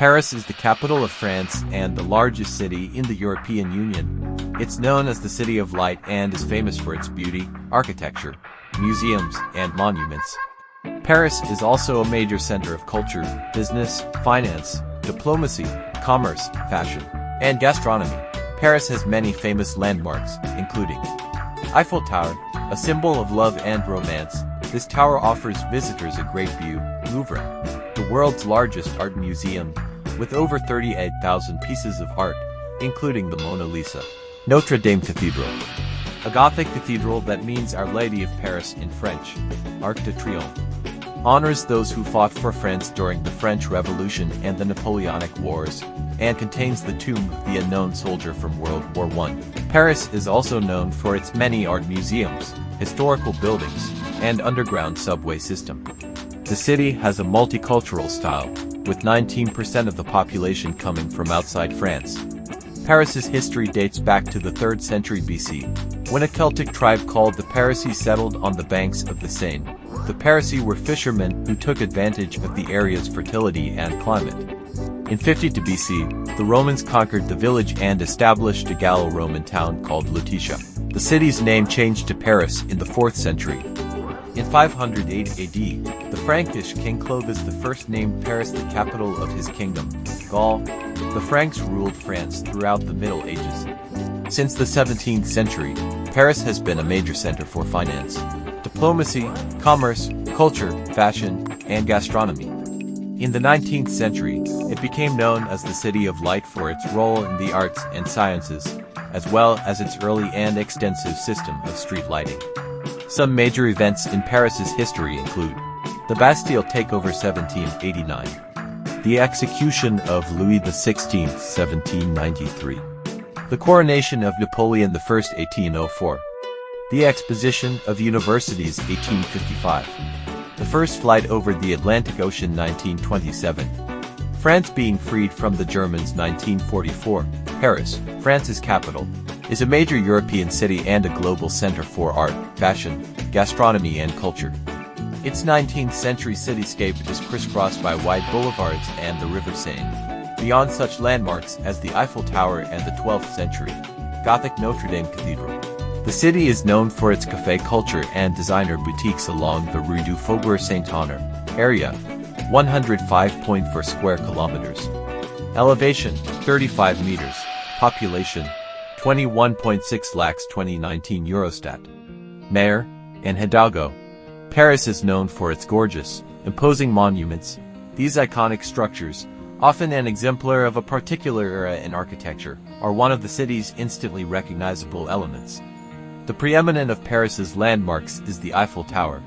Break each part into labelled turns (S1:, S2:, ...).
S1: Paris is the capital of France and the largest city in the European Union. It's known as the City of Light and is famous for its beauty, architecture, museums, and monuments. Paris is also a major center of culture, business, finance, diplomacy, commerce, fashion, and gastronomy. Paris has many famous landmarks, including Eiffel Tower, a symbol of love and romance. This tower offers visitors a great view. Louvre, the world's largest art museum, with over 38,000 pieces of art, including the Mona Lisa. Notre Dame Cathedral, a Gothic cathedral that means Our Lady of Paris in French. Arc de Triomphe honors those who fought for France during the French Revolution and the Napoleonic Wars, and contains the tomb of the unknown soldier from World War I. Paris is also known for its many art museums, historical buildings, and underground subway system. The city has a multicultural style, with 19% of the population coming from outside France. Paris's history dates back to the 3rd century BC, when a Celtic tribe called the Parisii settled on the banks of the Seine. The Parisii were fishermen who took advantage of the area's fertility and climate. In 52 BC, the Romans conquered the village and established a Gallo-Roman town called Lutetia. The city's name changed to Paris in the 4th century. In 508 AD, the Frankish king Clovis I named Paris the capital of his kingdom, Gaul. The Franks ruled France throughout the Middle Ages. Since the 17th century, Paris has been a major center for finance, diplomacy, commerce, culture, fashion, and gastronomy. In the 19th century, it became known as the City of Light for its role in the arts and sciences, as well as its early and extensive system of street lighting. Some major events in Paris's history include the Bastille takeover 1789, the execution of Louis XVI 1793, the coronation of Napoleon I 1804, the Exposition of Universities 1855, the first flight over the Atlantic Ocean 1927, France being freed from the Germans 1944. Paris, France's capital, is a major European city and a global center for art, fashion, gastronomy and culture. Its 19th century cityscape is crisscrossed by wide boulevards and the River Seine. Beyond such landmarks as the Eiffel Tower and the 12th century Gothic Notre Dame Cathedral. The city is known for its cafe culture and designer boutiques along the Rue du Faubourg Saint-Honore. Area, 105.4 square kilometers. Elevation, 35 meters. Population, 21.6 lakhs 2019 Eurostat. Mayor, Anne Hidalgo. Paris is known for its gorgeous, imposing monuments. These iconic structures, often an exemplar of a particular era in architecture, are one of the city's instantly recognizable elements. The preeminent of Paris's landmarks is the Eiffel Tower.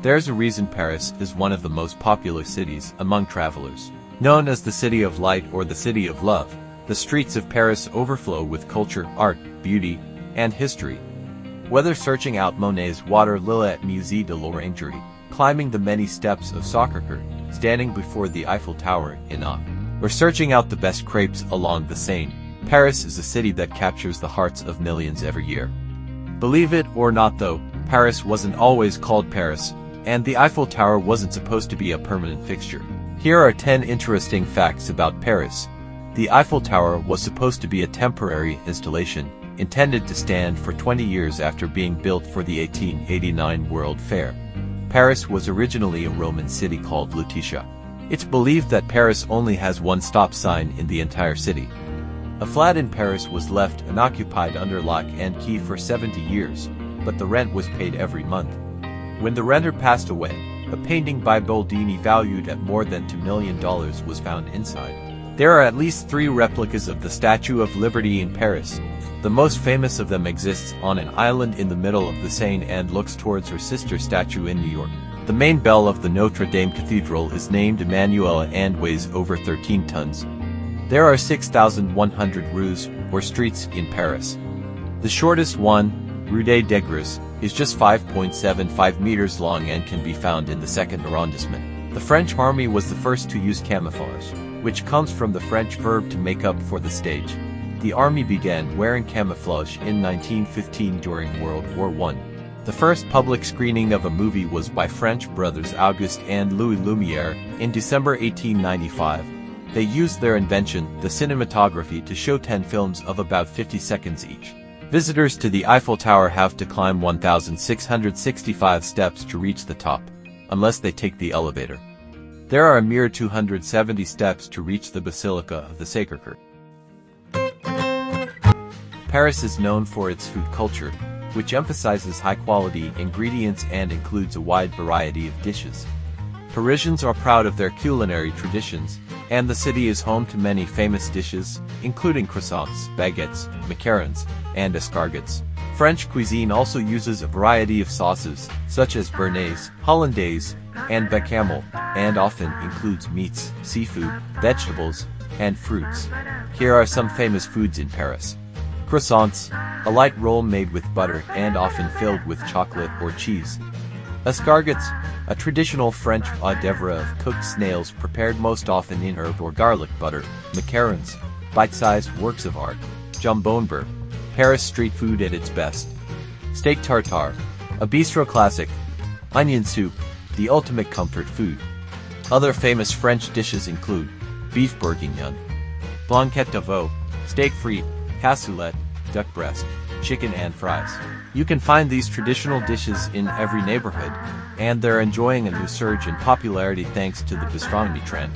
S1: There's a reason Paris is one of the most popular cities among travelers. Known as the City of Light or the City of Love, the streets of Paris overflow with culture, art, beauty, and history. Whether searching out Monet's Water Lily at Musée de l'Orangerie, climbing the many steps of Sacré-Cœur, standing before the Eiffel Tower in awe, or searching out the best crepes along the Seine, Paris is a city that captures the hearts of millions every year. Believe it or not though, Paris wasn't always called Paris, and the Eiffel Tower wasn't supposed to be a permanent fixture. Here are 10 interesting facts about Paris. The Eiffel Tower was supposed to be a temporary installation, intended to stand for 20 years after being built for the 1889 World Fair. Paris was originally a Roman city called Lutetia. It's believed that Paris only has one stop sign in the entire city. A flat in Paris was left unoccupied under lock and key for 70 years, but the rent was paid every month. When the renter passed away, a painting by Boldini valued at more than $2 million was found inside. There are at least 3 replicas of the Statue of Liberty in Paris. The most famous of them exists on an island in the middle of the Seine and looks towards her sister statue in New York. The main bell of the Notre Dame Cathedral is named Emmanuel and weighs over 13 tons. There are 6,100 rues, or streets, in Paris. The shortest one, Rue des Degres, is just 5.75 meters long and can be found in the 2nd arrondissement. The French army was the first to use camouflage, which comes from the French verb to make up for the stage. The army began wearing camouflage in 1915 during World War I. The first public screening of a movie was by French brothers Auguste and Louis Lumière in December 1895. They used their invention, the cinematography, to show 10 films of about 50 seconds each. Visitors to the Eiffel Tower have to climb 1,665 steps to reach the top, unless they take the elevator. There are a mere 270 steps to reach the Basilica of the Sacred Heart. Paris is known for its food culture, which emphasizes high-quality ingredients and includes a wide variety of dishes. Parisians are proud of their culinary traditions, and the city is home to many famous dishes, including croissants, baguettes, macarons, and escargots. French cuisine also uses a variety of sauces, such as béarnaise, hollandaise, and béchamel, and often includes meats, seafood, vegetables, and fruits. Here are some famous foods in Paris. Croissants, a light roll made with butter and often filled with chocolate or cheese. Escargots, a traditional French hors d'oeuvre of cooked snails prepared most often in herb or garlic butter. Macarons, bite-sized works of art. Jamba, Paris street food at its best. Steak tartare, a bistro classic. Onion soup, the ultimate comfort food. Other famous French dishes include beef bourguignon, blanquette de veau, steak frite, cassoulet, duck breast, chicken and fries. You can find these traditional dishes in every neighborhood, and they're enjoying a new surge in popularity thanks to the gastronomy trend.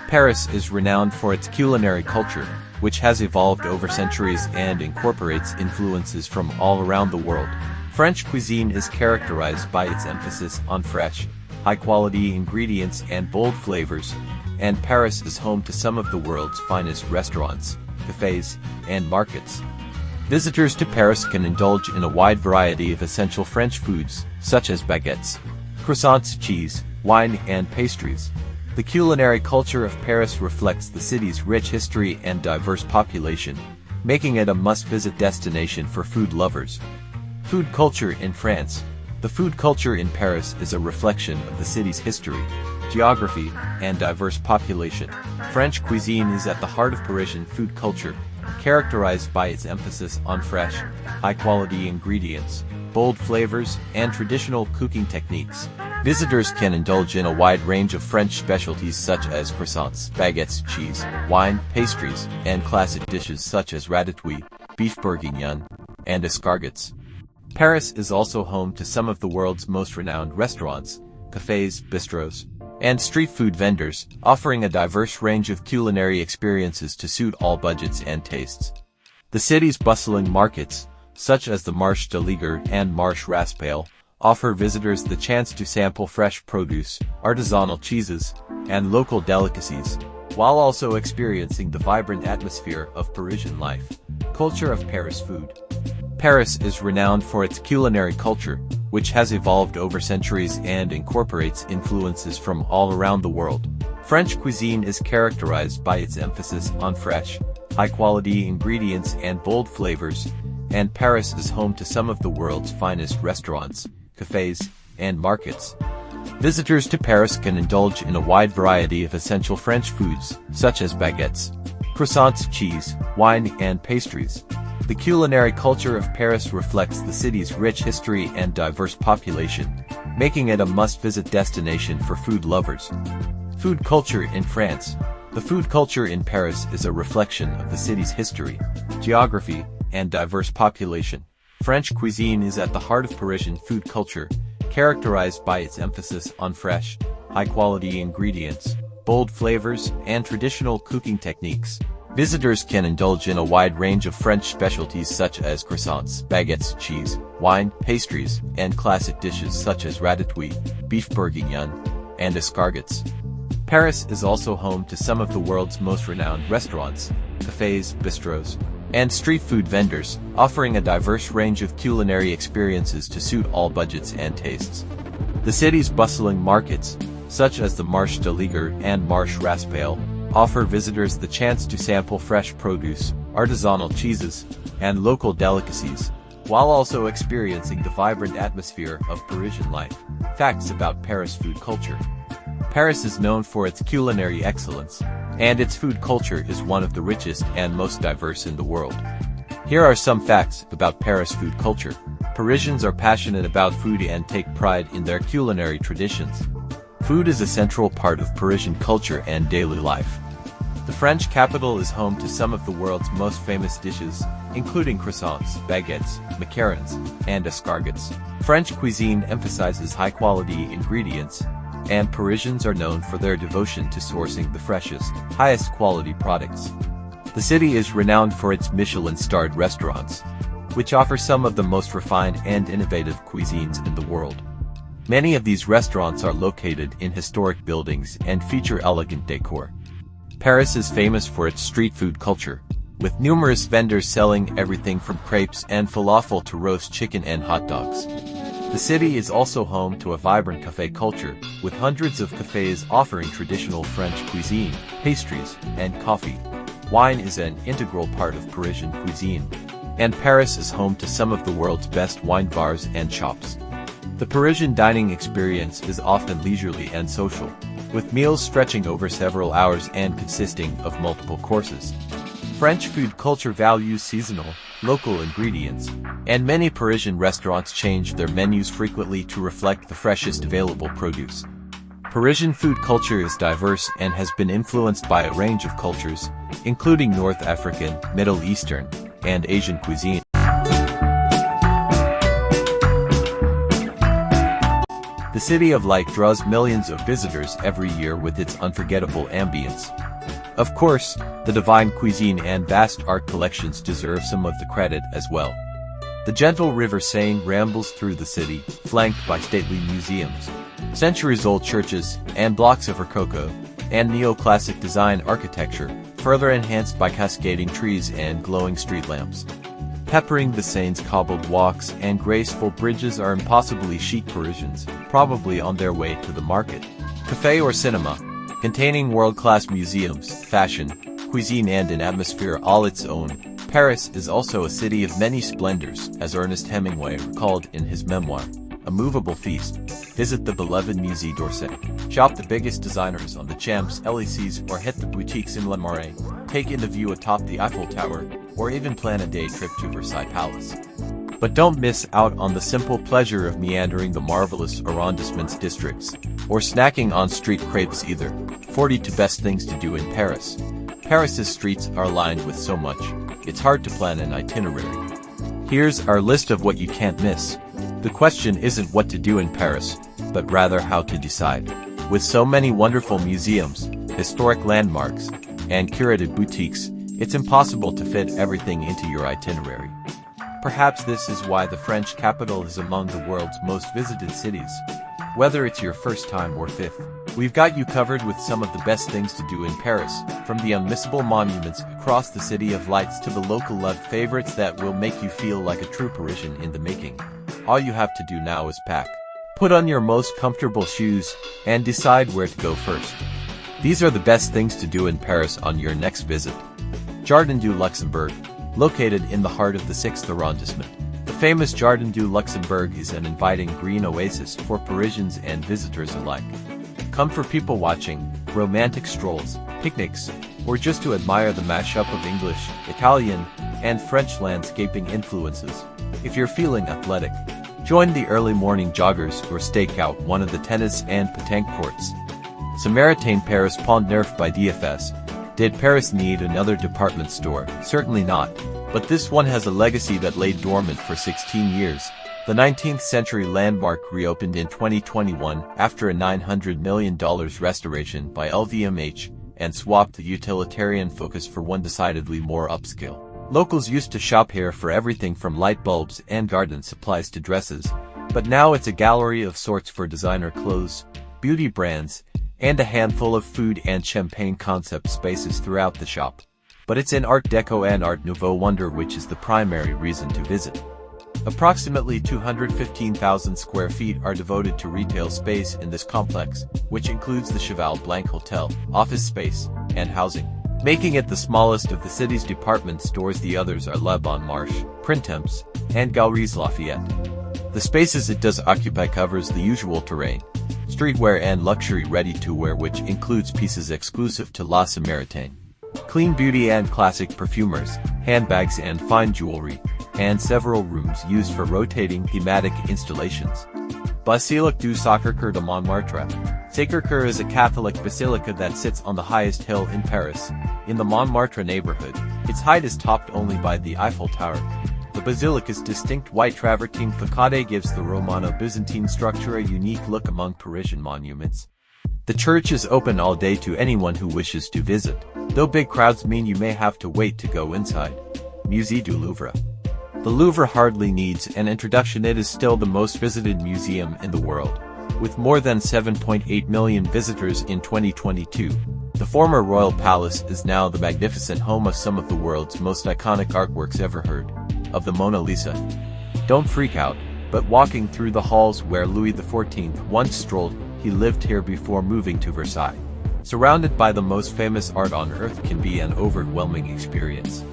S1: Paris is renowned for its culinary culture, which has evolved over centuries and incorporates influences from all around the world. French cuisine is characterized by its emphasis on fresh, high-quality ingredients and bold flavors, and Paris is home to some of the world's finest restaurants, cafes, and markets. Visitors to Paris can indulge in a wide variety of essential French foods, such as baguettes, croissants, cheese, wine, and pastries. The culinary culture of Paris reflects the city's rich history and diverse population, making it a must-visit destination for food lovers. Food culture in France. The food culture in Paris is a reflection of the city's history, geography, and diverse population. French cuisine is at the heart of Parisian food culture, characterized by its emphasis on fresh, high-quality ingredients, bold flavors, and traditional cooking techniques. Visitors can indulge in a wide range of French specialties such as croissants, baguettes, cheese, wine, pastries, and classic dishes such as ratatouille, beef bourguignon, and escargots. Paris is also home to some of the world's most renowned restaurants, cafes, bistros, and street food vendors, offering a diverse range of culinary experiences to suit all budgets and tastes. The city's bustling markets, such as the Marché de l'Église and Marché Raspail, offer visitors the chance to sample fresh produce, artisanal cheeses, and local delicacies, while also experiencing the vibrant atmosphere of Parisian life. Culture of Paris food. Paris is renowned for its culinary culture, which has evolved over centuries and incorporates influences from all around the world. French cuisine is characterized by its emphasis on fresh, high-quality ingredients and bold flavors, and Paris is home to some of the world's finest restaurants, cafes, and markets. Visitors to Paris can indulge in a wide variety of essential French foods, such as baguettes, croissants, cheese, wine, and pastries. The culinary culture of Paris reflects the city's rich history and diverse population, making it a must-visit destination for food lovers. Food culture in France. The food culture in Paris is a reflection of the city's history, geography, and diverse population. French cuisine is at the heart of Parisian food culture, characterized by its emphasis on fresh, high-quality ingredients, bold flavors, and traditional cooking techniques. Visitors can indulge in a wide range of French specialties such as croissants, baguettes, cheese, wine, pastries, and classic dishes such as ratatouille, beef bourguignon, and escargots. Paris is also home to some of the world's most renowned restaurants, cafes, bistros, and street food vendors, offering a diverse range of culinary experiences to suit all budgets and tastes. The city's bustling markets, such as the Marché de l'Église and Marché Raspail, offer visitors the chance to sample fresh produce, artisanal cheeses, and local delicacies, while also experiencing the vibrant atmosphere of Parisian life. Facts about Paris food culture. Paris is known for its culinary excellence, and its food culture is one of the richest and most diverse in the world. Here are some facts about Paris food culture. Parisians are passionate about food and take pride in their culinary traditions. Food is a central part of Parisian culture and daily life. The French capital is home to some of the world's most famous dishes, including croissants, baguettes, macarons, and escargots. French cuisine emphasizes high-quality ingredients, and Parisians are known for their devotion to sourcing the freshest, highest-quality products. The city is renowned for its Michelin-starred restaurants, which offer some of the most refined and innovative cuisines in the world. Many of these restaurants are located in historic buildings and feature elegant decor. Paris is famous for its street food culture, with numerous vendors selling everything from crepes and falafel to roast chicken and hot dogs. The city is also home to a vibrant café culture, with hundreds of cafes offering traditional French cuisine, pastries, and coffee. Wine is an integral part of Parisian cuisine, and Paris is home to some of the world's best wine bars and shops. The Parisian dining experience is often leisurely and social, with meals stretching over several hours and consisting of multiple courses. French food culture values seasonal, local ingredients, and many Parisian restaurants change their menus frequently to reflect the freshest available produce. Parisian food culture is diverse and has been influenced by a range of cultures, including North African, Middle Eastern, and Asian cuisine. The City of Light draws millions of visitors every year with its unforgettable ambience. Of course, the divine cuisine and vast art collections deserve some of the credit as well. The gentle river Seine rambles through the city, flanked by stately museums, centuries-old churches, and blocks of Rococo and neoclassic design architecture, further enhanced by cascading trees and glowing street lamps. Peppering the Seine's cobbled walks and graceful bridges are impossibly chic Parisians, probably on their way to the market, cafe or cinema, containing world-class museums, fashion, cuisine and an atmosphere all its own. Paris is also a city of many splendors, as Ernest Hemingway recalled in his memoir, A Movable Feast. Visit the beloved Musée d'Orsay, shop the biggest designers on the Champs-Élysées or hit the boutiques in Le Marais, take in the view atop the Eiffel Tower, or even plan a day trip to Versailles Palace. But don't miss out on the simple pleasure of meandering the marvelous arrondissements districts, or snacking on street crepes either. 42 best things to do in Paris. Paris's streets are lined with so much, it's hard to plan an itinerary. Here's our list of what you can't miss. The question isn't what to do in Paris, but rather how to decide. With so many wonderful museums, historic landmarks, and curated boutiques, it's impossible to fit everything into your itinerary. Perhaps this is why the French capital is among the world's most visited cities. Whether it's your first time or fifth, we've got you covered with some of the best things to do in Paris, from the unmissable monuments across the City of Lights to the local loved favorites that will make you feel like a true Parisian in the making. All you have to do now is pack. Put on your most comfortable shoes, and decide where to go first. These are the best things to do in Paris on your next visit. Jardin du Luxembourg, located in the heart of the 6th arrondissement. The famous Jardin du Luxembourg is an inviting green oasis for Parisians and visitors alike. Come for people watching, romantic strolls, picnics, or just to admire the mashup of English, Italian, and French landscaping influences. If you're feeling athletic, join the early morning joggers or stake out one of the tennis and pétanque courts. Samaritain Paris Pont Neuf by DFS. Did Paris need another department store? Certainly not. But this one has a legacy that lay dormant for 16 years. The 19th century landmark reopened in 2021 after a $900 million restoration by LVMH and swapped the utilitarian focus for one decidedly more upscale. Locals used to shop here for everything from light bulbs and garden supplies to dresses, but now it's a gallery of sorts for designer clothes, beauty brands, and a handful of food and champagne concept spaces throughout the shop. But it's an Art Deco and Art Nouveau wonder which is the primary reason to visit. Approximately 215,000 square feet are devoted to retail space in this complex, which includes the Cheval Blanc Hotel, office space, and housing, making it the smallest of the city's department stores. The others are Le Bon Marché, Printemps, and Galeries Lafayette. The spaces it does occupy covers the usual terrain, streetwear and luxury ready-to-wear, which includes pieces exclusive to La Samaritain, clean beauty and classic perfumers, handbags and fine jewelry, and several rooms used for rotating thematic installations. Basilique du Sacré-Cœur de Montmartre, Sacré-Cœur is a Catholic basilica that sits on the highest hill in Paris, in the Montmartre neighborhood. Its height is topped only by the Eiffel Tower. The basilica's distinct white travertine facade gives the Romano-Byzantine structure a unique look among Parisian monuments. The church is open all day to anyone who wishes to visit, though big crowds mean you may have to wait to go inside. Musée du Louvre. The Louvre hardly needs an introduction. It is still the most visited museum in the world, with more than 7.8 million visitors in 2022. The former royal palace is now the magnificent home of some of the world's most iconic artworks ever heard of, the Mona Lisa. Don't freak out, but walking through the halls where Louis XIV once strolled, he lived here before moving to Versailles. Surrounded by the most famous art on earth can be an overwhelming experience.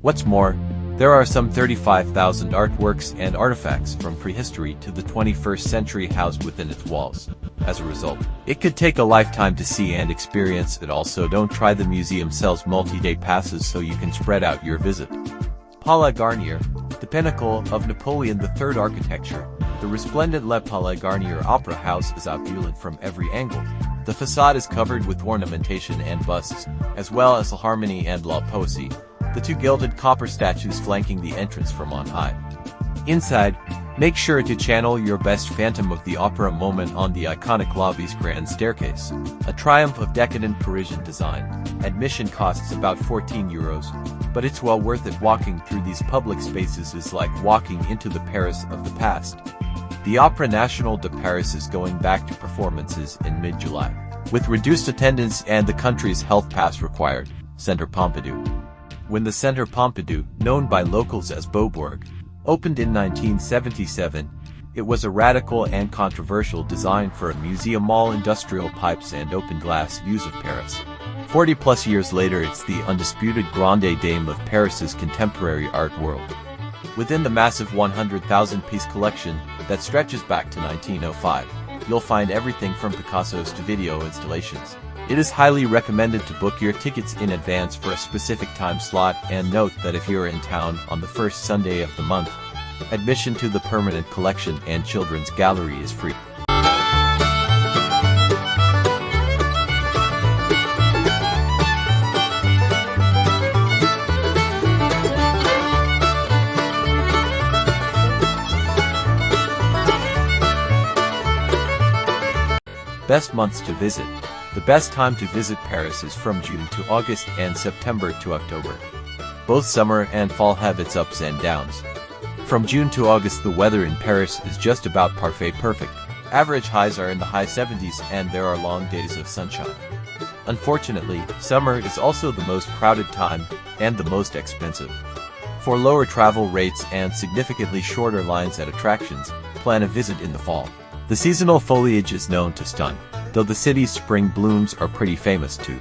S1: What's more, there are some 35,000 artworks and artifacts from prehistory to the 21st century housed within its walls. As a result, it could take a lifetime to see and experience it all, so don't try. The museum sells multi-day passes so you can spread out your visit. Palais Garnier, the pinnacle of Napoleon III architecture, the resplendent Le Palais Garnier Opera House is opulent from every angle. The facade is covered with ornamentation and busts, as well as La Harmonie and La Poésie, the two gilded copper statues flanking the entrance from on high. Inside, make sure to channel your best Phantom of the Opera moment on the iconic lobby's grand staircase, a triumph of decadent Parisian design. Admission costs about €14, but it's well worth it. Walking through these public spaces is like walking into the Paris of the past. The Opéra National de Paris is going back to performances in mid-July, with reduced attendance and the country's health pass required. Centre Pompidou. When the Centre Pompidou, known by locals as Beaubourg, opened in 1977, it was a radical and controversial design for a museum. All industrial pipes and open-glass views of Paris. 40-plus years later, it's the undisputed grande dame of Paris's contemporary art world. Within the massive 100,000-piece collection that stretches back to 1905, you'll find everything from Picasso's to video installations. It is highly recommended to book your tickets in advance for a specific time slot, and note that if you're in town on the first Sunday of the month, admission to the permanent collection and children's gallery is free. Best months to visit. The best time to visit Paris is from June to August and September to October. Both summer and fall have its ups and downs. From June to August, the weather in Paris is just about perfect. Average highs are in the high 70s and there are long days of sunshine. Unfortunately, summer is also the most crowded time and the most expensive. For lower travel rates and significantly shorter lines at attractions, plan a visit in the fall. The seasonal foliage is known to stun, though the city's spring blooms are pretty famous too.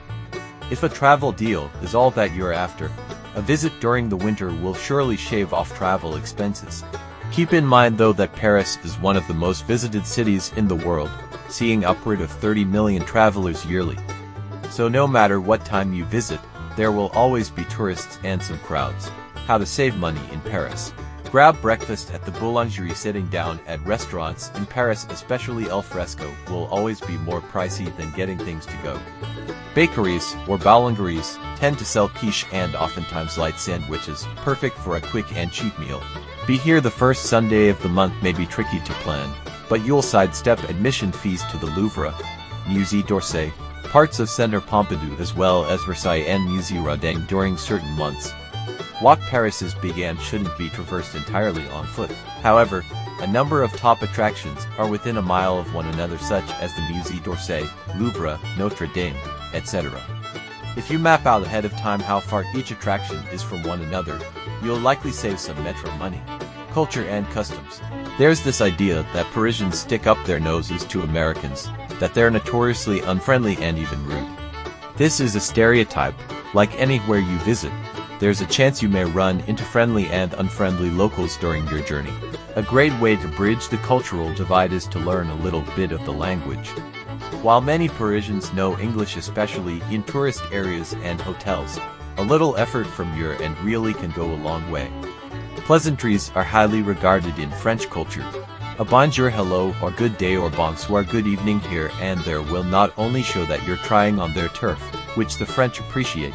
S1: If a travel deal is all that you're after, a visit during the winter will surely shave off travel expenses. Keep in mind though that Paris is one of the most visited cities in the world, seeing upward of 30 million travelers yearly. So no matter what time you visit, there will always be tourists and some crowds. How to save money in Paris. Grab breakfast at the boulangerie. Sitting down at restaurants in Paris, especially al fresco, will always be more pricey than getting things to go. Bakeries, or boulangeries, tend to sell quiche and oftentimes light sandwiches, perfect for a quick and cheap meal. Be here the first Sunday of the month may be tricky to plan, but you'll sidestep admission fees to the Louvre, Musée d'Orsay, parts of Centre Pompidou as well as Versailles and Musée Rodin during certain months. Walk Paris's big and shouldn't be traversed entirely on foot. However, a number of top attractions are within a mile of one another, such as the Musée d'Orsay, Louvre, Notre Dame, etc. If you map out ahead of time how far each attraction is from one another, you'll likely save some metro money. Culture and customs. There's this idea that Parisians stick up their noses to Americans, that they're notoriously unfriendly and even rude. This is a stereotype. Like anywhere you visit, there's a chance you may run into friendly and unfriendly locals during your journey. A great way to bridge the cultural divide is to learn a little bit of the language. While many Parisians know English, especially in tourist areas and hotels, a little effort from your end really can go a long way. Pleasantries are highly regarded in French culture. A bonjour, hello, or good day or bonsoir, good evening here and there will not only show that you're trying on their turf, which the French appreciate,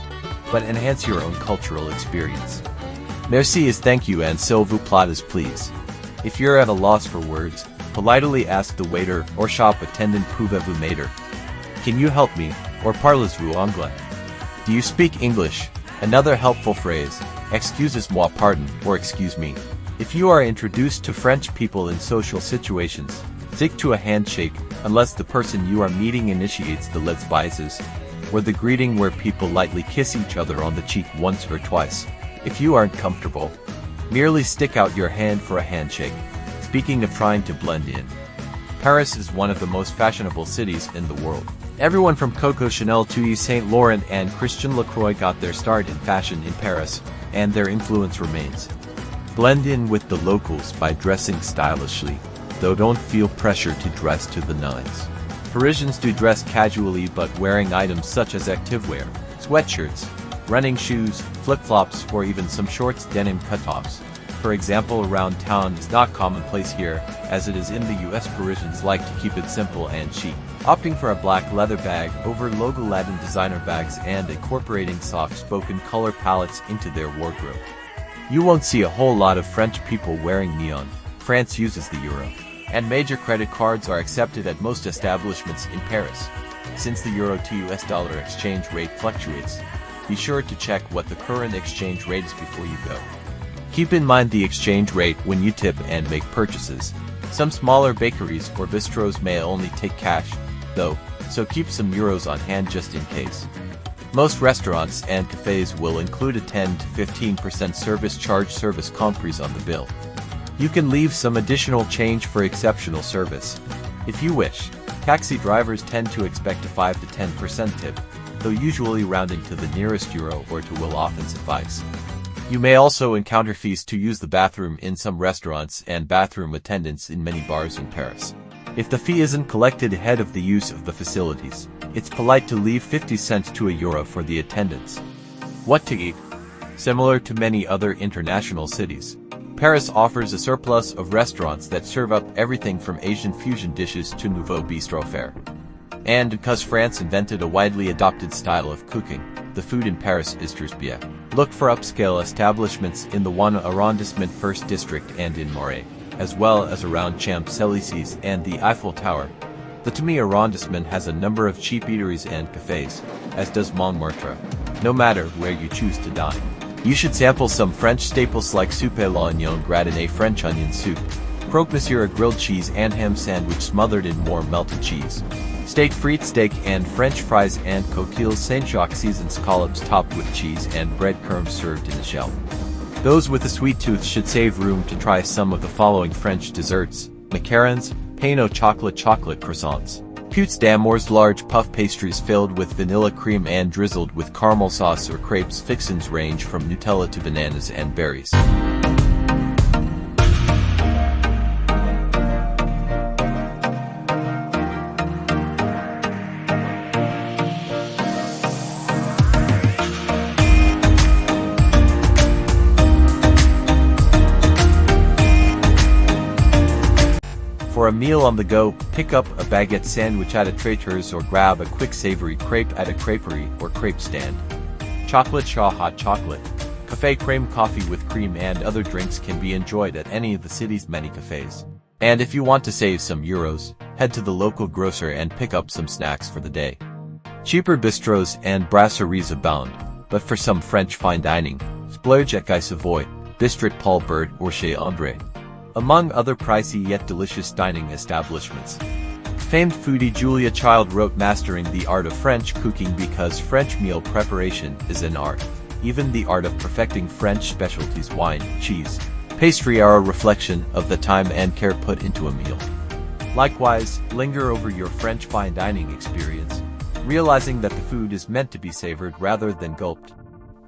S1: but enhance your own cultural experience. Merci is thank you and s'il vous plaît is please. If you're at a loss for words, politely ask the waiter or shop attendant, pouvez-vous m'aider? Can you help me, or parlez-vous anglais? Do you speak English? Another helpful phrase, excusez-moi, pardon, or excuse me. If you are introduced to French people in social situations, stick to a handshake, unless the person you are meeting initiates the let's baises, or the greeting where people lightly kiss each other on the cheek once or twice. If you aren't comfortable, merely stick out your hand for a handshake. Speaking of trying to blend in, Paris is one of the most fashionable cities in the world. Everyone from Coco Chanel to Yves Saint Laurent and Christian Lacroix got their start in fashion in Paris, and their influence remains. Blend in with the locals by dressing stylishly, though don't feel pressure to dress to the nines. Parisians do dress casually, but wearing items such as activewear, sweatshirts, running shoes, flip-flops, or even some shorts, denim cutoffs, for example, around town is not commonplace here, as it is in the US. Parisians like to keep it simple and chic, opting for a black leather bag over logo Latin designer bags and incorporating soft-spoken color palettes into their wardrobe. You won't see a whole lot of French people wearing neon. France uses the euro, and major credit cards are accepted at most establishments in Paris. Since the euro to US dollar exchange rate fluctuates, be sure to check what the current exchange rate is before you go. Keep in mind the exchange rate when you tip and make purchases. Some smaller bakeries or bistros may only take cash, though, so keep some euros on hand just in case. Most restaurants and cafes will include a 10 to 15% service charge, service comprise, on the bill. You can leave some additional change for exceptional service, if you wish. Taxi drivers tend to expect a 5 to 10% tip, though usually rounding to the nearest euro or two will often suffice. You may also encounter fees to use the bathroom in some restaurants and bathroom attendants in many bars in Paris. If the fee isn't collected ahead of the use of the facilities, it's polite to leave 50 cents to €1 for the attendance. What to eat? Similar to many other international cities, Paris offers a surplus of restaurants that serve up everything from Asian fusion dishes to nouveau bistro fare. And because France invented a widely adopted style of cooking, the food in Paris is très bien. Look for upscale establishments in the 1 arrondissement 1st district and in Marais, as well as around Champs-Élysées and the Eiffel Tower. The Tumi arrondissement has a number of cheap eateries and cafes, as does Montmartre. No matter where you choose to dine, you should sample some French staples like soupe à l'oignon gratiné, French onion soup, croque monsieur, a grilled cheese and ham sandwich smothered in warm melted cheese, steak frites, steak and French fries, and coquilles Saint-Jacques seasoned scallops topped with cheese and breadcrumbs served in a shell. Those with a sweet tooth should save room to try some of the following French desserts: macarons, pain au chocolat, chocolate croissants, putes d'amours, large puff pastries filled with vanilla cream and drizzled with caramel sauce, or crepes. Fixins range from Nutella to bananas and berries. For a meal on the go, pick up a baguette sandwich at a traitor's or grab a quick savory crepe at a creperie or crepe stand. Chocolate chaud, hot chocolate, café crème, coffee with cream and other drinks can be enjoyed at any of the city's many cafes. And if you want to save some euros, head to the local grocer and pick up some snacks for the day. Cheaper bistros and brasseries abound, but for some French fine dining, splurge at Guy Savoy, Bistrit Paul Bert, or Chez André, among other pricey yet delicious dining establishments. Famed foodie Julia Child wrote, "Mastering the art of French cooking because French meal preparation is an art. Even the art of perfecting French specialties, wine, cheese, pastry are a reflection of the time and care put into a meal." Likewise, linger over your French fine dining experience, realizing that the food is meant to be savored rather than gulped.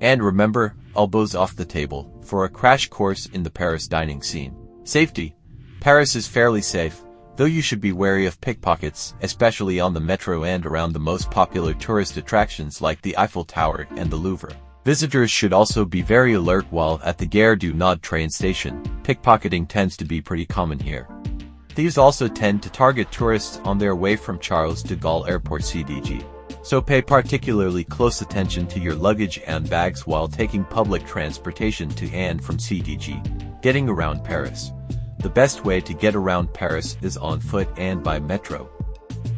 S1: And remember, elbows off the table, for a crash course in the Paris dining scene. Safety. Paris is fairly safe, though you should be wary of pickpockets, especially on the metro and around the most popular tourist attractions like the Eiffel Tower and the Louvre. Visitors should also be very alert while at the Gare du Nord train station. Pickpocketing tends to be pretty common here. These also tend to target tourists on their way from Charles de Gaulle Airport CDG. So pay particularly close attention to your luggage and bags while taking public transportation to and from CDG. Getting around Paris. The best way to get around Paris is on foot and by metro.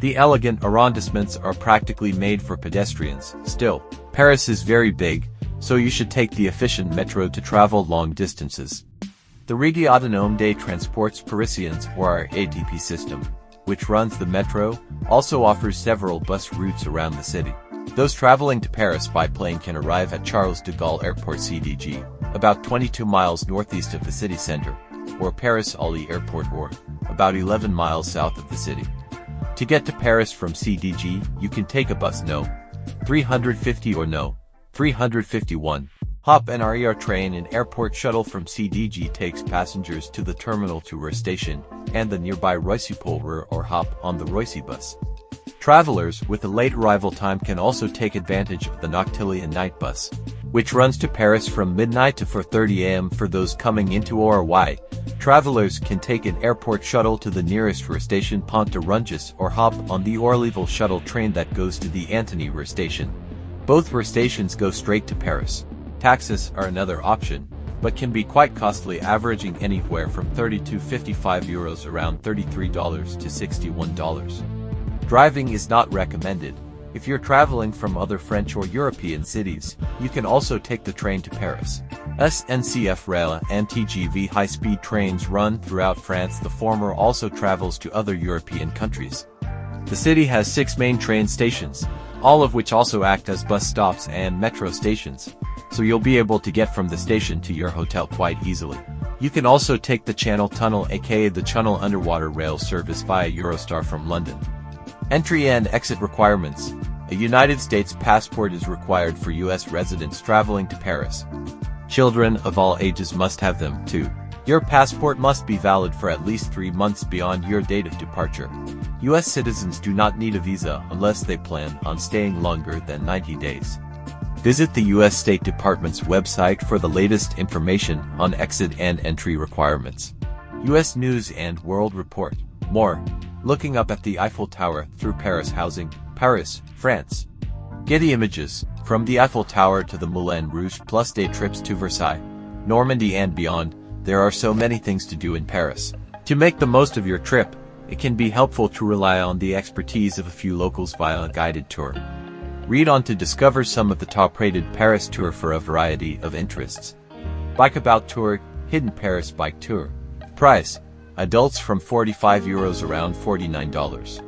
S1: The elegant arrondissements are practically made for pedestrians. Still, Paris is very big, so you should take the efficient metro to travel long distances. The Régie Autonome des Transports Parisiens, or ATP system, which runs the metro, also offers several bus routes around the city. Those traveling to Paris by plane can arrive at Charles de Gaulle Airport CDG, about 22 miles northeast of the city center, or Paris-Orly Airport, or about 11 miles south of the city. To get to Paris from CDG, you can take a bus No. 350 or No. 351. Hop an RER train and airport shuttle from CDG takes passengers to the Terminal 2 station and the nearby Roissy Pole or hop on the Roissy bus. Travelers with a late arrival time can also take advantage of the Noctilien night bus, which runs to Paris from midnight to 4:30 am. For those coming into ORY, travelers can take an airport shuttle to the nearest station Pont de Rungis or hop on the Orlyville shuttle train that goes to the Antony station. Both stations go straight to Paris. Taxis are another option, but can be quite costly, averaging anywhere from 30 to 55 euros, around $33 to $61. Driving is not recommended. If you're traveling from other French or European cities, you can also take the train to Paris. SNCF Rail and TGV high-speed trains run throughout France. The former also travels to other European countries. The city has 6 main train stations, all of which also act as bus stops and metro stations, so you'll be able to get from the station to your hotel quite easily. You can also take the Channel Tunnel, aka the Channel underwater rail service via Eurostar from London. Entry and exit requirements. A United States passport is required for U.S. residents traveling to Paris. Children of all ages must have them, too. Your passport must be valid for at least 3 months beyond your date of departure. U.S. citizens do not need a visa unless they plan on staying longer than 90 days. Visit the U.S. State Department's website for the latest information on exit and entry requirements. U.S. News and World Report. More. Looking up at the Eiffel Tower through Paris housing, Paris, France. Getty Images. From the Eiffel Tower to the Moulin Rouge plus day trips to Versailles, Normandy and beyond, there are so many things to do in Paris. To make the most of your trip, it can be helpful to rely on the expertise of a few locals via a guided tour. Read on to discover some of the top-rated Paris tour for a variety of interests. Bike About Tour, Hidden Paris Bike Tour. Price: adults from 45 euros, around $49.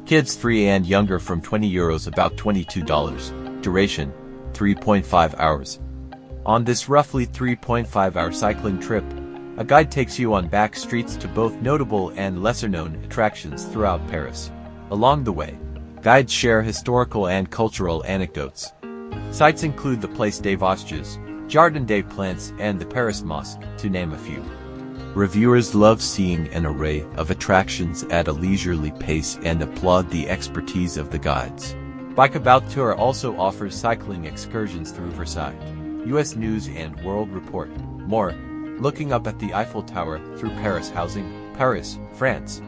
S1: Kids 3 and younger from 20 euros, about $22. Duration: 3.5 hours. On this roughly 3.5-hour cycling trip, a guide takes you on back streets to both notable and lesser-known attractions throughout Paris. Along the way, guides share historical and cultural anecdotes. Sites include the Place des Vosges, Jardin des Plantes, and the Paris Mosque, to name a few. Reviewers love seeing an array of attractions at a leisurely pace and applaud the expertise of the guides. Bike About Tour also offers cycling excursions through Versailles. U.S. News and World Report. More. Looking up at the Eiffel Tower through Paris housing, Paris, France.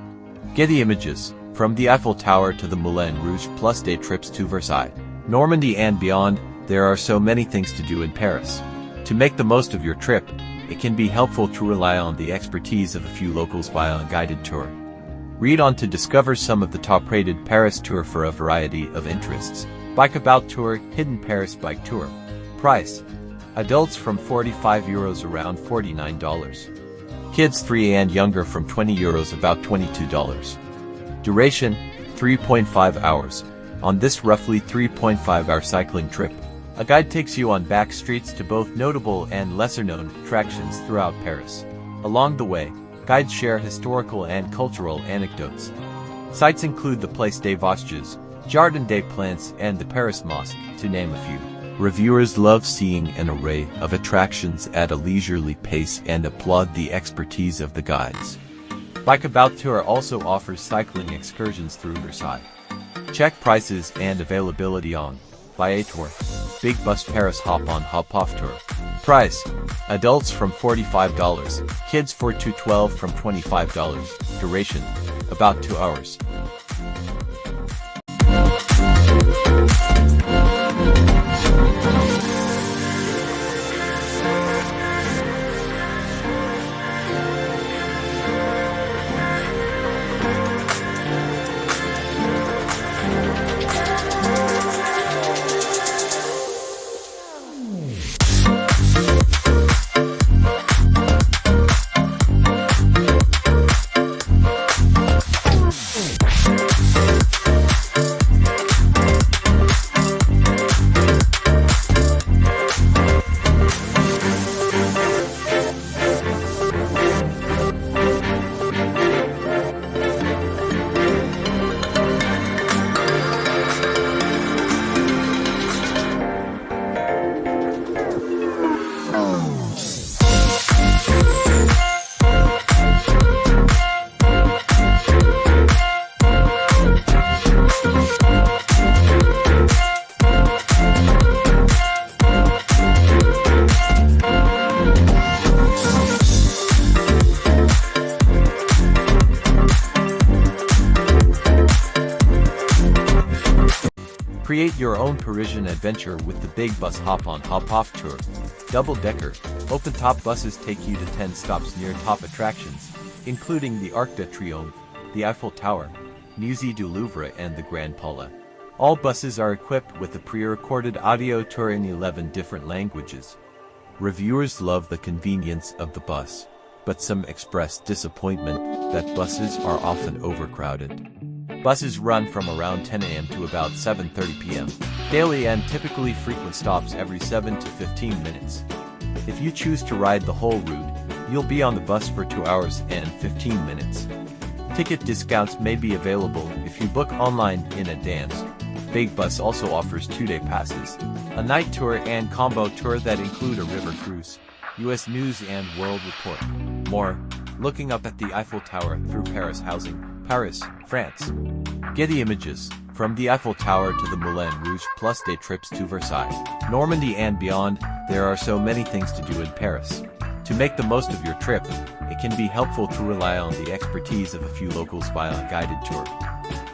S1: Getty Images. From the Eiffel Tower to the Moulin Rouge plus day trips to Versailles, Normandy and beyond, there are so many things to do in Paris. To make the most of your trip, it can be helpful to rely on the expertise of a few locals via a guided tour. Read on to discover some of the top-rated Paris tour for a variety of interests. Bike About Tour, Hidden Paris Bike Tour. Price: adults from 45 euros, around $49. Kids 3 and younger from 20 euros, about $22. Duration: 3.5 hours. On this roughly 3.5-hour cycling trip, a guide takes you on back streets to both notable and lesser-known attractions throughout Paris. Along the way, guides share historical and cultural anecdotes. Sites include the Place des Vosges, Jardin des Plantes, and the Paris Mosque, to name a few. Reviewers love seeing an array of attractions at a leisurely pace and applaud the expertise of the guides. Bike About Tour also offers cycling excursions through Versailles. Check prices and availability on Viator. Big Bus Paris Hop-on Hop-off Tour. Price: adults from $45, kids 4 to 12 from $25. Duration: about 2 hours. Create your own Parisian adventure with the Big Bus Hop-on Hop-off Tour. Double-decker, open-top buses take you to 10 stops near top attractions, including the Arc de Triomphe, the Eiffel Tower, Musée du Louvre and the Grand Palais. All buses are equipped with a pre-recorded audio tour in 11 different languages. Reviewers love the convenience of the bus, but some express disappointment that buses are often overcrowded. Buses run from around 10 a.m. to about 7:30 p.m. daily and typically frequent stops every 7 to 15 minutes. If you choose to ride the whole route, you'll be on the bus for 2 hours and 15 minutes. Ticket discounts may be available if you book online in advance. Big Bus also offers 2-day passes, a night tour and combo tour that include a river cruise, U.S. News and World Report. More: looking up at the Eiffel Tower through Paris housing, Paris, France. Getty images, from the Eiffel Tower to the Moulin Rouge plus day trips to Versailles, Normandy and beyond. There are so many things to do in Paris. To make the most of your trip, it can be helpful to rely on the expertise of a few locals via a guided tour.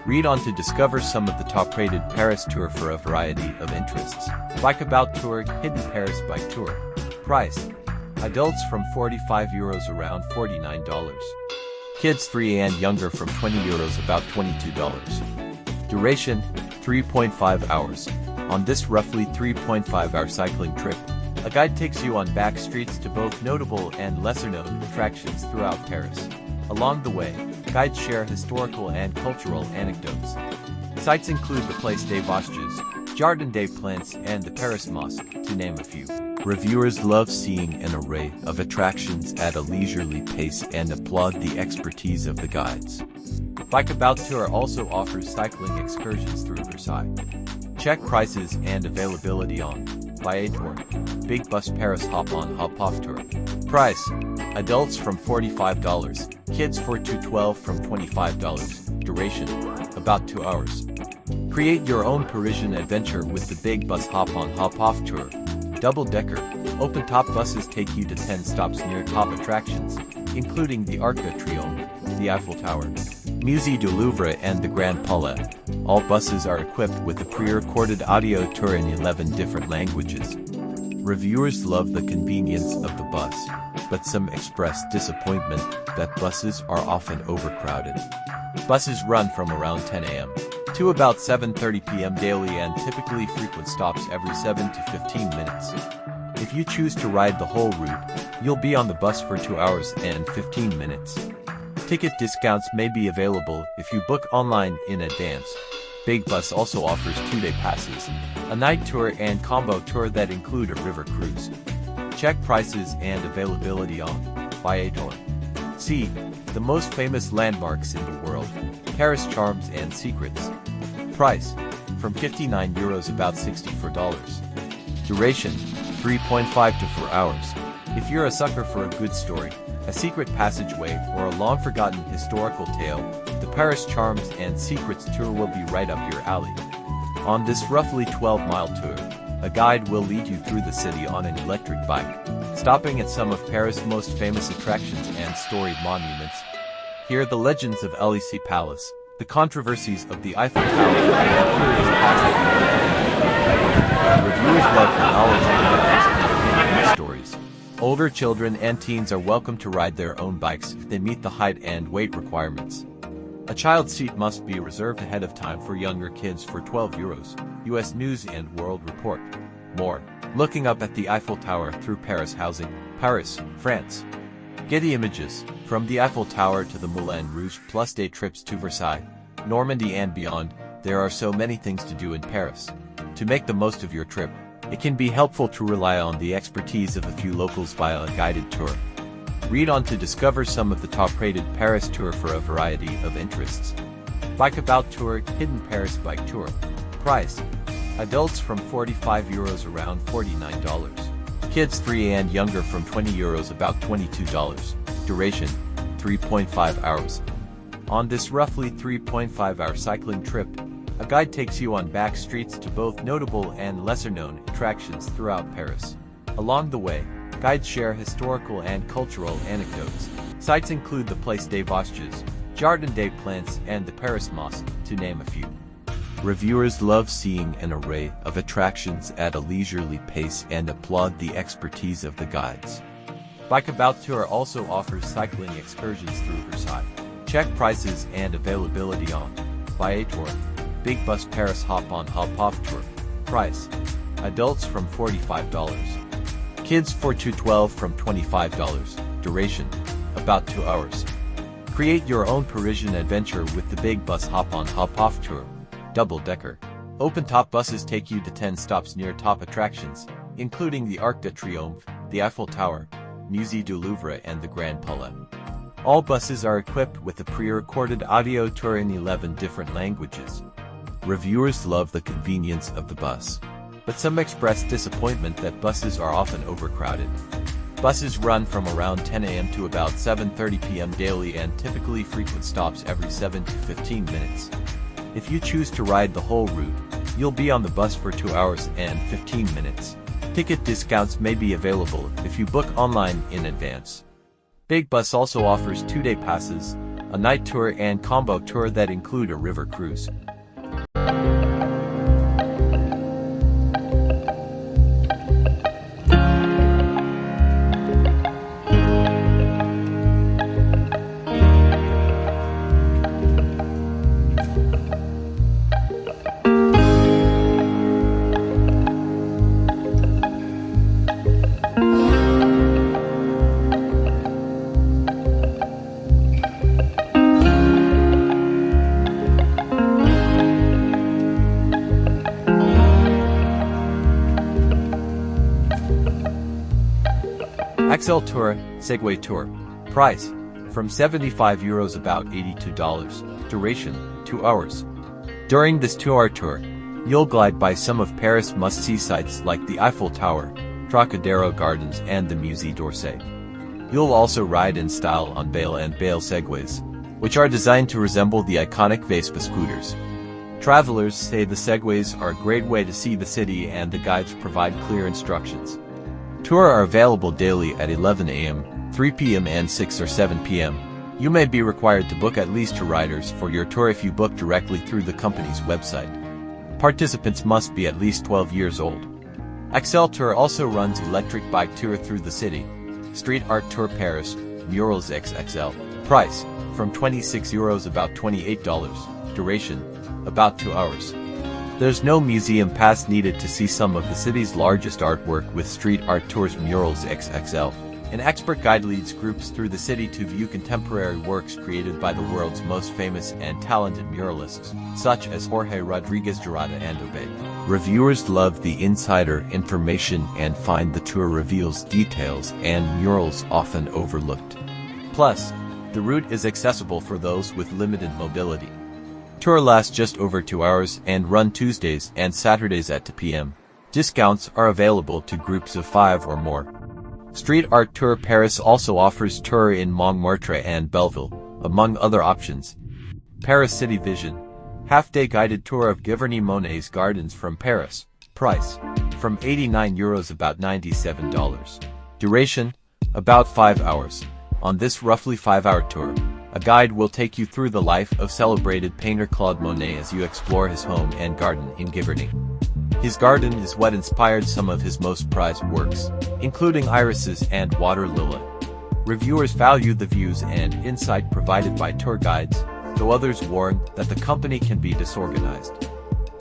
S1: Read on to discover some of the top-rated Paris tour for a variety of interests. Bike About Tour, Hidden Paris Bike Tour. Price: adults from €45 around $49. Kids 3 and younger from €20 about $22. Duration: 3.5 hours. On this roughly 3.5-hour cycling trip, a guide takes you on back streets to both notable and lesser-known attractions throughout Paris. Along the way, guides share historical and cultural anecdotes. Sites include the Place des Vosges, Jardin des Plantes and the Paris Mosque, to name a few. Reviewers love seeing an array of attractions at a leisurely pace and applaud the expertise of the guides. Bike About Tour also offers cycling excursions through Versailles. Check prices and availability on Viator. Big Bus Paris Hop-on Hop-off Tour. Price: adults from $45, kids 4 to 12 from $25. Duration: about 2 hours. Create your own Parisian adventure with the Big Bus Hop-on Hop-off Tour. Double-decker, open-top buses take you to 10 stops near top attractions, including the Arc de Triomphe, the Eiffel Tower, Musée du Louvre and the Grand Palais. All buses are equipped with a pre-recorded audio tour in 11 different languages. Reviewers love the convenience of the bus, but some express disappointment that buses are often overcrowded. Buses run from around 10 a.m. to about 7:30 p.m. daily and typically frequent stops every 7 to 15 minutes. If you choose to ride the whole route, you'll be on the bus for 2 hours and 15 minutes. Ticket discounts may be available if you book online in advance. Big Bus also offers 2-day passes, a night tour and combo tour that include a river cruise. Check prices and availability on Viator. See the most famous landmarks in the world, Paris Charms and Secrets. Price: from €59 about $64. Duration: 3.5 to 4 hours. If you're a sucker for a good story, a secret passageway, or a long-forgotten historical tale, the Paris Charms and Secrets tour will be right up your alley. On this roughly 12-mile tour, A guide will lead you through the city on an electric bike, stopping at some of Paris' most famous attractions and storied monuments. Hear the legends of Élysée Palace, the controversies of the Eiffel Tower, and the curious past of reviewers love the knowledge and stories. Older children and teens are welcome to ride their own bikes if they meet the height and weight requirements. A child seat must be reserved ahead of time for younger kids for €12. US News and World Report. More. Looking up at the Eiffel Tower through Paris housing, Paris, France. Getty Images. From the Eiffel Tower to the Moulin Rouge plus day trips to Versailles, Normandy and beyond, there are so many things to do in Paris. To make the most of your trip, it can be helpful to rely on the expertise of a few locals via a guided tour. Read on to discover some of the top-rated Paris tour for a variety of interests. Bike About Tour, Hidden Paris Bike Tour. Price. Adults from €45 around $49. Kids 3 and younger from €20 about $22. Duration, 3.5 hours. On this roughly 3.5-hour cycling trip, a guide takes you on back streets to both notable and lesser-known attractions throughout Paris. Along the way, guides share historical and cultural anecdotes. Sites include the Place des Vosges, Jardin des Plantes, and the Paris Mosque, to name a few. Reviewers love seeing an array of attractions at a leisurely pace and applaud the expertise of the guides. Bike About Tour also offers cycling excursions through Versailles. Check prices and availability on Viator. Big Bus Paris Hop-on Hop-off Tour. Price. Adults from $45. Kids 4 to 12 from $25. Duration. About 2 hours. Create your own Parisian adventure with the Big Bus Hop-on Hop-off Tour. Double-decker. Open-top buses take you to 10 stops near top attractions, including the Arc de Triomphe, the Eiffel Tower, Musée du Louvre and the Grand Palais. All buses are equipped with a pre-recorded audio tour in 11 different languages. Reviewers love the convenience of the bus, but some express disappointment that buses are often overcrowded. Buses run from around 10 a.m. to about 7:30 p.m. daily and typically frequent stops every 7 to 15 minutes. If you choose to ride the whole route, you'll be on the bus for 2 hours and 15 minutes. Ticket discounts may be available if you book online in advance. Big Bus also offers 2-day passes, a night tour and combo tour that include a river cruise. XL Tour, Segway Tour. Price. From €75 about $82. Duration, 2 hours. During this 2-hour tour, you'll glide by some of Paris' must-see sites like the Eiffel Tower, Trocadero Gardens and the Musée d'Orsay. You'll also ride in style on Bale and Bale Segways, which are designed to resemble the iconic Vespa scooters. Travelers say the Segways are a great way to see the city and the guides provide clear instructions. Tours are available daily at 11 a.m., 3 p.m. and 6 or 7 p.m. You may be required to book at least 2 riders for your tour if you book directly through the company's website. Participants must be at least 12 years old. XL Tour also runs electric bike tour through the city. Street Art Tour Paris, Murals XXL. Price. From €26 about $28. Duration. About 2 hours. There's no museum pass needed to see some of the city's largest artwork with Street Art Tours Murals XXL. An expert guide leads groups through the city to view contemporary works created by the world's most famous and talented muralists, such as Jorge Rodriguez Gerarda and Obey. Reviewers love the insider information and find the tour reveals details and murals often overlooked. Plus, the route is accessible for those with limited mobility. Tour lasts just over 2 hours and run Tuesdays and Saturdays at 2 p.m. Discounts are available to groups of 5 or more. Street Art Tour Paris also offers tour in Montmartre and Belleville, among other options. Paris City Vision. Half-day guided tour of Giverny Monet's gardens from Paris. Price: from €89 about $97. Duration: about 5 hours. On this roughly 5-hour tour, a guide will take you through the life of celebrated painter Claude Monet as you explore his home and garden in Giverny. His garden is what inspired some of his most prized works, including irises and water lily. Reviewers value the views and insight provided by tour guides, though others warn that the company can be disorganized.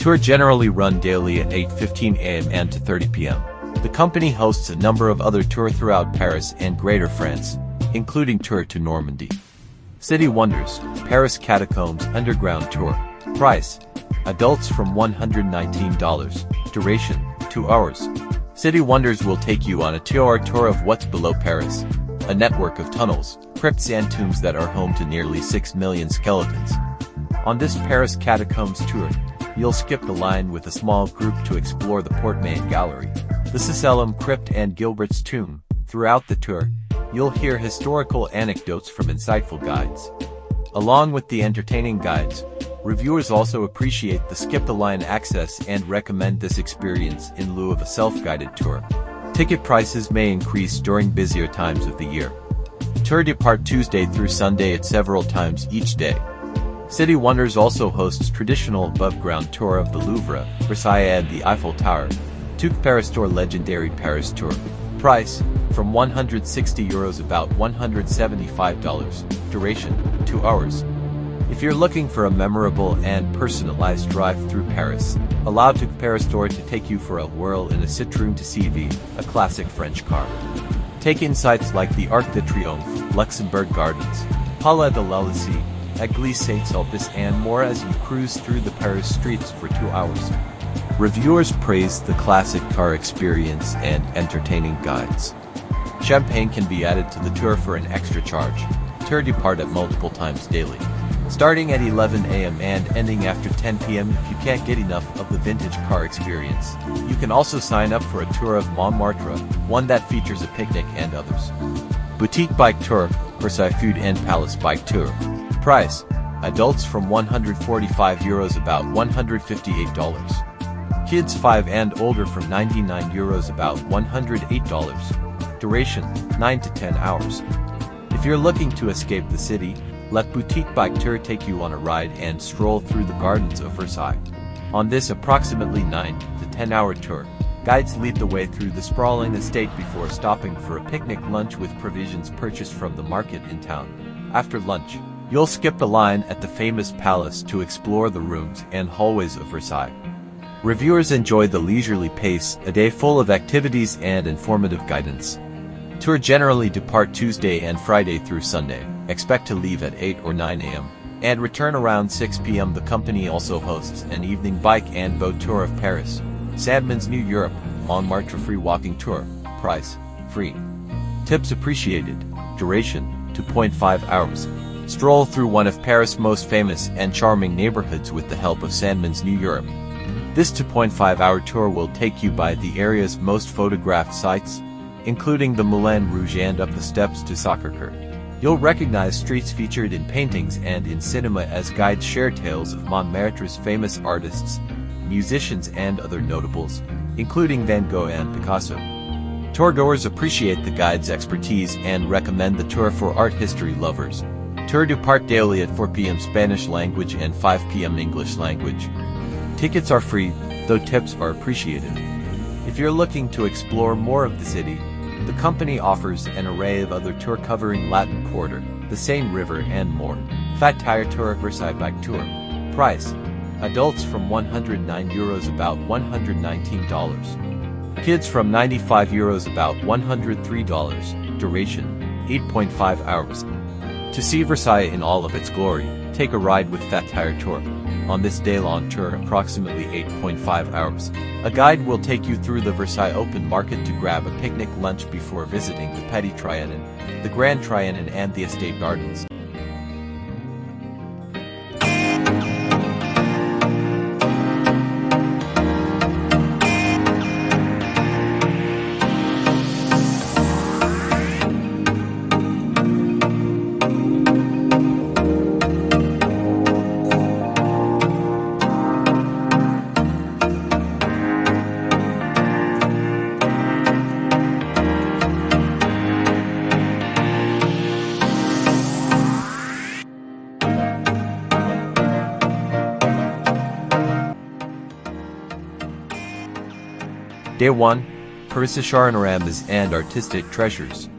S1: Tours generally run daily at 8:15 a.m. and 2:30 p.m. The company hosts a number of other tours throughout Paris and Greater France, including Tour to Normandy. City Wonders: Paris Catacombs Underground Tour. Price: adults from $119. Duration: 2 hours. City Wonders will take you on a 2-hour tour of what's below Paris, a network of tunnels, crypts and tombs that are home to nearly 6 million skeletons. On this Paris Catacombs tour, you'll skip the line with a small group to explore the Porte-Maine Gallery, the Sicelum Crypt and Gilbert's Tomb. Throughout the tour, you'll hear historical anecdotes from insightful guides. Along with the entertaining guides, reviewers also appreciate the skip-the-line access and recommend this experience in lieu of a self-guided tour. Ticket prices may increase during busier times of the year. Tour depart Tuesday through Sunday at several times each day. City Wonders also hosts traditional above-ground tour of the Louvre, Versailles and the Eiffel Tower. Tour Paris Tour Legendary Paris Tour. Price: from €160 about $175. Duration: 2 hours. If you're looking for a memorable and personalized drive through Paris, allow Tour Paris Tour to take you for a whirl in a Citroën CV, a classic French car. Take insights like the Arc de Triomphe, Luxembourg Gardens, Palais de l'Élysée, Église Saint-Sulpice and more as you cruise through the Paris streets for 2 hours. Reviewers praise the classic car experience and entertaining guides. Champagne can be added to the tour for an extra charge. Tour depart at multiple times daily, starting at 11 a.m. and ending after 10 p.m. if you can't get enough of the vintage car experience. You can also sign up for a tour of Montmartre, one that features a picnic and others. Boutique Bike Tour, Versailles Food and Palace Bike Tour. Price: adults from €145 about $158. Kids 5 and older from €99 about $108. Duration: 9 to 10 hours. If you're looking to escape the city, let Boutique Bike Tour take you on a ride and stroll through the gardens of Versailles. On this approximately 9 to 10-hour tour, guides lead the way through the sprawling estate before stopping for a picnic lunch with provisions purchased from the market in town. After lunch, you'll skip the line at the famous palace to explore the rooms and hallways of Versailles. Reviewers enjoy the leisurely pace, a day full of activities and informative guidance. Tour generally depart Tuesday and Friday through Sunday. Expect to leave at 8 or 9 a.m. and return around 6 p.m. The company also hosts an evening bike and boat tour of Paris, Sandman's New Europe, Montmartre free walking tour. Price: free. Tips appreciated. Duration: 2.5 hours. Stroll through one of Paris' most famous and charming neighborhoods with the help of Sandman's New Europe. This 2.5-hour tour will take you by the area's most photographed sites, including the Moulin Rouge and up the steps to Sacré-Cœur. You'll recognize streets featured in paintings and in cinema as guides share tales of Montmartre's famous artists, musicians and other notables, including Van Gogh and Picasso. Tourgoers appreciate the guide's expertise and recommend the tour for art history lovers. Tour depart daily at 4 p.m. Spanish language and 5 p.m. English language. Tickets are free, though tips are appreciated. If you're looking to explore more of the city, the company offers an array of other tours covering Latin Quarter, the Seine River and more. Fat Tire Tour Versailles Bike Tour. Price: adults from €109 about $119. Kids from €95 about $103. Duration: 8.5 hours. To see Versailles in all of its glory, take a ride with Fat Tire Tour. On this day-long tour, approximately 8.5 hours, a guide will take you through the Versailles Open Market to grab a picnic lunch before visiting the Petit Trianon, the Grand Trianon and the Estate Gardens. Day 1. Paristrip Aramboal and artistic treasures.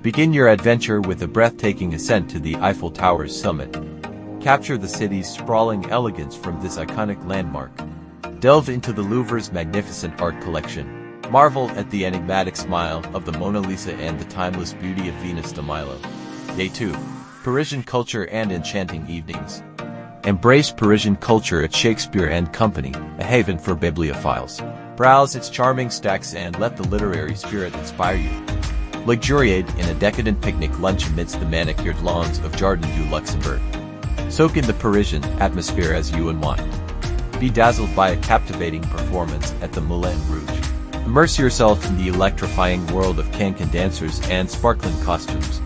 S1: Begin your adventure with a breathtaking ascent to the Eiffel Tower's summit. Capture the city's sprawling elegance from this iconic landmark. Delve into the Louvre's magnificent art collection. Marvel at the enigmatic smile of the Mona Lisa and the timeless beauty of Venus de Milo. Day 2. Parisian culture and enchanting evenings. Embrace Parisian culture at Shakespeare and Company, a haven for bibliophiles. Browse its charming stacks and let the literary spirit inspire you. Luxuriate in a decadent picnic lunch amidst the manicured lawns of Jardin du Luxembourg. Soak in the Parisian atmosphere as you unwind. Be dazzled by a captivating performance at the Moulin Rouge. Immerse yourself in the electrifying world of cancan dancers and sparkling costumes.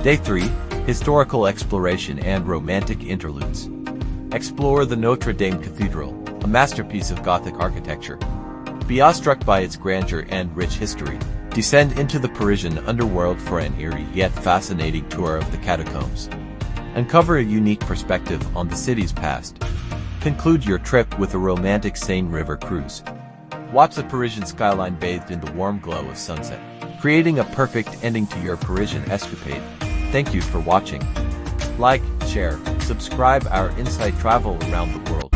S1: Day 3. Historical exploration and romantic interludes. Explore the Notre Dame Cathedral, a masterpiece of Gothic architecture. Be awestruck by its grandeur and rich history. Descend into the Parisian underworld for an eerie yet fascinating tour of the catacombs. Uncover a unique perspective on the city's past. Conclude your trip with a romantic Seine River cruise. Watch the Parisian skyline bathed in the warm glow of sunset, creating a perfect ending to your Parisian escapade. Thank you for watching. Like, share, subscribe our inside travel around the world.